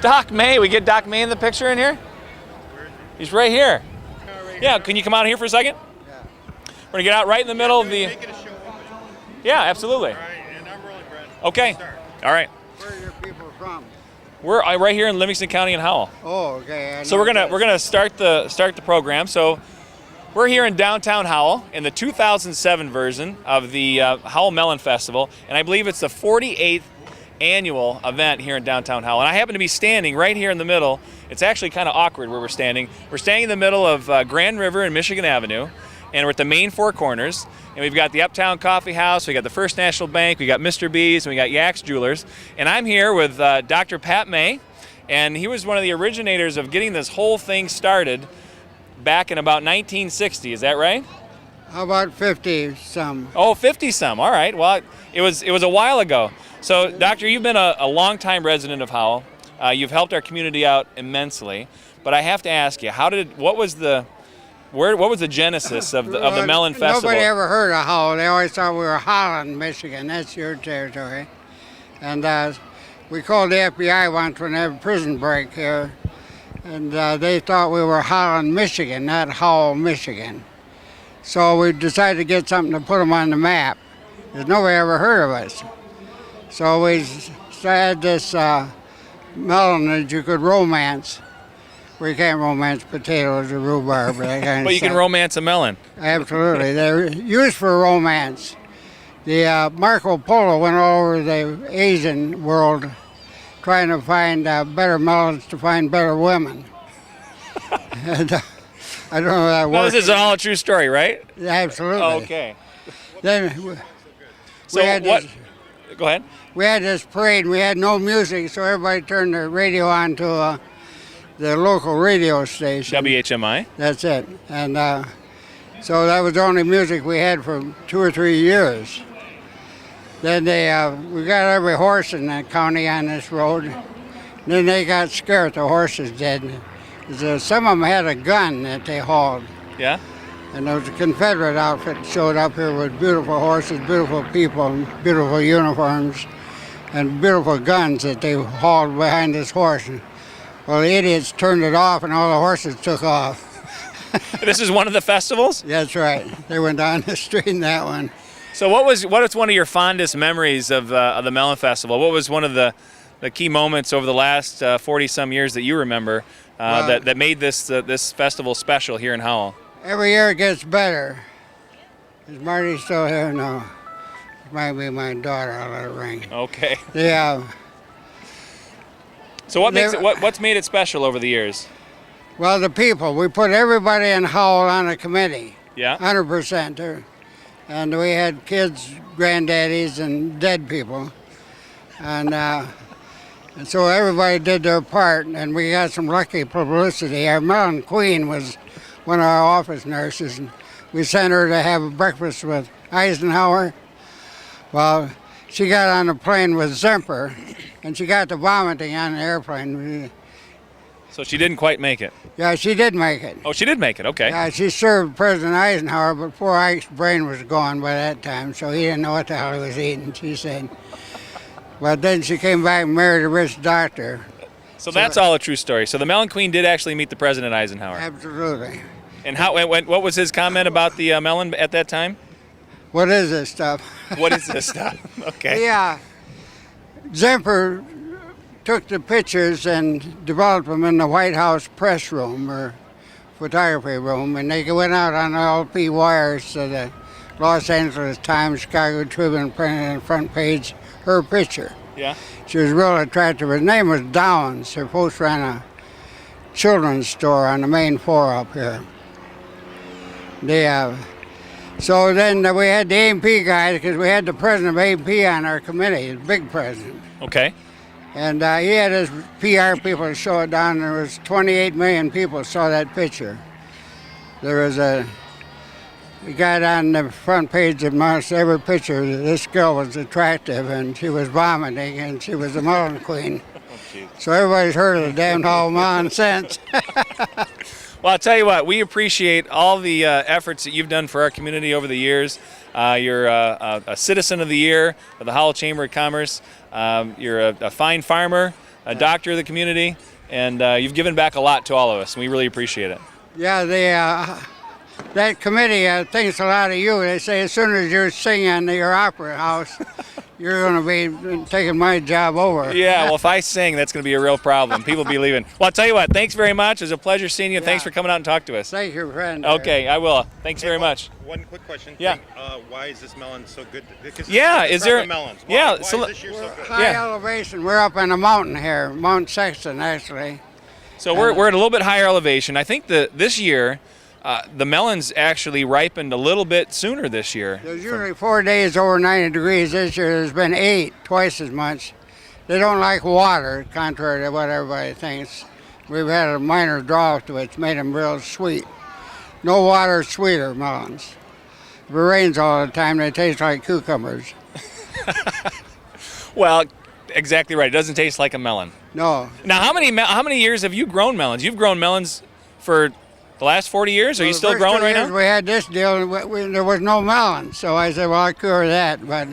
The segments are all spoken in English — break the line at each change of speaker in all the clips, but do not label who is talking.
Doc May. We get Doc May in the picture in here? He's right here. Yeah, can you come out here for a second?
Yeah.
We're going to get out right in the middle of the... Yeah, absolutely.
All right, and I'm rolling, Brent.
Okay. All right.
Where are your people from?
We're right here in Livingston County and Howell.
Oh, okay.
So we're gonna start the program. So we're here in downtown Howell in the 2007 version of the Howell Melon Festival, and I believe it's the 48th annual event here in downtown Howell. And I happen to be standing right here in the middle. It's actually kind of awkward where we're standing. We're standing in the middle of Grand River and Michigan Avenue, and we're at the main four corners. And we've got the Uptown Coffee House, we got the First National Bank, we got Mr. B's, and we got Yak's Jewelers. And I'm here with Dr. Pat May, and he was one of the originators of getting this whole thing started back in about 1960. Is that right?
How about 50 some?
Oh, 50 some. All right. Well, it was a while ago. So, Doctor, you've been a longtime resident of Howell. You've helped our community out immensely. But I have to ask you, what was the genesis of the Melon Festival?
Nobody ever heard of Howell. They always thought we were Holland, Michigan. That's your territory. And we called the FBI once when they had a prison break here. And they thought we were Holland, Michigan, not Howell, Michigan. So we decided to get something to put them on the map, because nobody ever heard of us. So we had this melon that you could romance. We can't romance potatoes or rhubarb, but that kind of
But you
stuff.
can romance a melon.
Absolutely. They're used for romance. The Marco Polo went all over the Asian world trying to find better melons to find better women. And, I don't know if that
Well,
works.
this is all a true story, right?
Absolutely.
Oh, okay.
Then
So what? Go ahead.
we had this parade. We had no music, so everybody turned their radio on to the local radio station.
WHMI.
That's it. And so that was the only music we had for 2 or 3 years. Then we got every horse in the county on this road. Then they got scared, the horses did. Some of them had a gun that they hauled.
Yeah.
And there was a Confederate outfit that showed up here with beautiful horses, beautiful people, beautiful uniforms, and beautiful guns that they hauled behind this horse. Well, the idiots turned it off, and all the horses took off.
This is one of the festivals?
That's right. They went down the street in that one.
So what was one of your fondest memories of the Melon Festival? What was one of the key moments over the last 40-some years that you remember that made this festival special here in Howell?
Every year it gets better. Is Marty still here? No. It might be my daughter. I'll let her ring.
Okay.
Yeah.
So what's made it special over the years?
Well, the people. We put everybody in Howell on a committee.
Yeah.
100%. And we had kids, granddaddies, and dead people. And so everybody did their part, and we got some lucky publicity. Our Melon Queen was one of our office nurses, and we sent her to have a breakfast with Eisenhower. Well, she got on a plane with Zemper, and she got to vomiting on the airplane.
So she didn't quite make it.
Yeah, she did make it.
Oh, she did make it. Okay.
Yeah, she served President Eisenhower, but poor Ike's brain was gone by that time, so he didn't know what the hell he was eating, she said. But then she came back and married a rich doctor.
So that's all a true story. So the Melon Queen did actually meet the President Eisenhower.
Absolutely.
And what was his comment about the melon at that time?
What is this stuff?
What is this stuff? Okay.
Yeah. Zemper took the pictures and developed them in the White House press room or photography room, and they went out on LP wires to the Los Angeles Times, Chicago Tribune, printed on the front page her picture.
Yeah.
She was real attractive. Her name was Downs. Her folks ran a children's store on the main floor up here. So then we had the A&P guys, because we had the president of A&P on our committee, the big president.
Okay.
And he had his PR people show it down. There was 28 million people saw that picture. There was we got on the front page of most every picture. This girl was attractive, and she was vomiting, and she was the Melon Queen. Oh, so everybody's heard of the damn Howell Melon since.
Well, I'll tell you what, we appreciate all the efforts that you've done for our community over the years. You're a citizen of the year of the Howell Chamber of Commerce. You're a fine farmer, a doctor of the community, and you've given back a lot to all of us, and we really appreciate it.
Yeah, that committee thinks a lot of you. They say as soon as you sing in your opera house, you're going to be taking my job over.
Yeah, well, if I sing, that's going to be a real problem. People will be leaving. Well, I'll tell you what, thanks very much. It was a pleasure seeing you, and thanks for coming out and talking to us.
Thank you, friend.
Okay, I will. Thanks very much.
One quick question.
Yeah.
Why is this melon so good? Because
Yeah, is there?
melons. Why,
Yeah,
why
so
is this year so good?
High elevation. We're up in a mountain here, Mount Sexton, actually.
So we're at a little bit higher elevation. I think this year, the melons actually ripened a little bit sooner this year.
There's usually 4 days over 90 degrees. This year there's been 8, twice as much. They don't like water, contrary to what everybody thinks. We've had a minor drought which made them real sweet. No water, sweeter melons. If it rains all the time, they taste like cucumbers.
Well, exactly right. It doesn't taste like a melon.
No.
Now, how many years have you grown melons? You've grown melons for the last 40 years? Are you still growing right now?
We had this deal, there was no melon, so I said, well, I'll cure that, but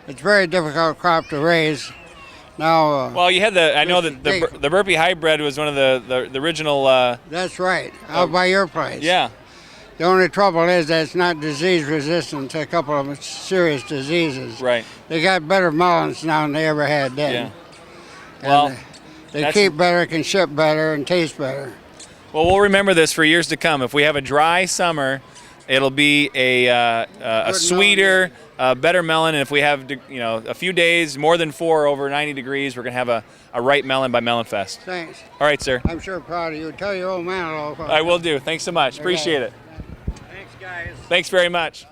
it's a very difficult crop to raise. Now,
well, you had I know that the Burpee hybrid was one of the original.
That's right, out by your place.
Yeah.
The only trouble is that it's not disease resistant to a couple of serious diseases.
Right.
They got better melons now than they ever had then.
Yeah. Well,
they keep better, can ship better, and taste better.
Well, we'll remember this for years to come. If we have a dry summer, it'll be a sweeter, better melon. And if we have a few days, more than 4 over 90 degrees, we're going to have a ripe melon by Melon Fest.
Thanks.
All right, sir.
I'm sure proud of you. Tell your old man hello.
I will do. Thanks so much. Appreciate it.
Thanks, guys.
Thanks very much.